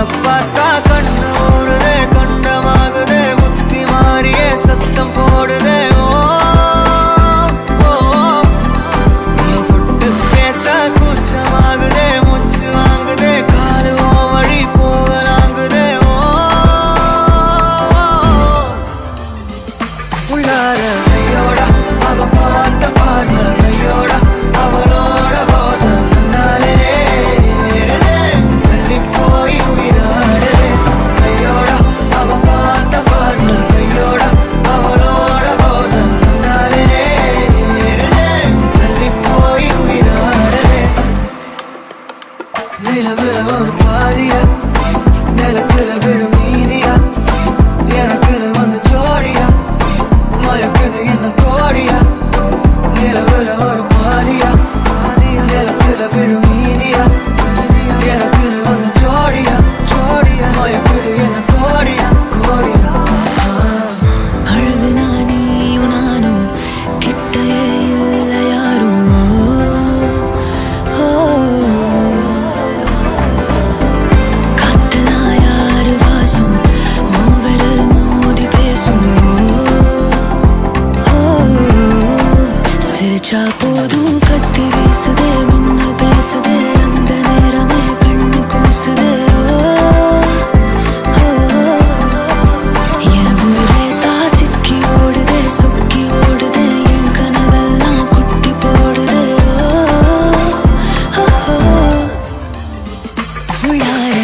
பார்த்தா கண்ணு ஊறுதே கண்டமாகுதே புத்தி மாறியே சத்தம் போடுதே ஓ ஓ நீ தொட்டு பேச கூச்சமாகுதே மூச்சு வாங்குதே காலு ஓ வழி போகலாங்குதே ஓ உள்ளார கையோட அவ பார்த்த பார்வை கையோட அவளோட போத கண்ணாலே ஏறுதே தள்ளி போய் உயிராடுதே கையோட அவ பார்த்த பார்வை கையோட அவளோட போத கண்ணாலே ஏறுதே தள்ளி போய் உயிராடுதே நிலவுல ஒரு பாதியா நிலத்துல விழும் மீதியா எனக்குன்னு வந்து ஜோடியா மயக்குது என்ன கோடியா நிலவுல ஒரு பாதியா நிலத்துல விழும் மீதியா எனக்குன்னு வந்து ஜோடியா மயக்குது என்ன கோடியா அழகு நானியும் நானும் கிட்டே இல்லை யாரும் காத்தலா யாரு வாசம் விரல் மோதி பேசும் சிரிச்சா போதும் கத்தி வீசுதே மின்னல் பேசுதே அந்த நேரமே கண்ணு கூசுதே என் உயிரே சாசிக்கி ஓடுதே சொக்கி ஓடுதே என் கனவெல்லாம் குட்டி போடுதே உள்ளார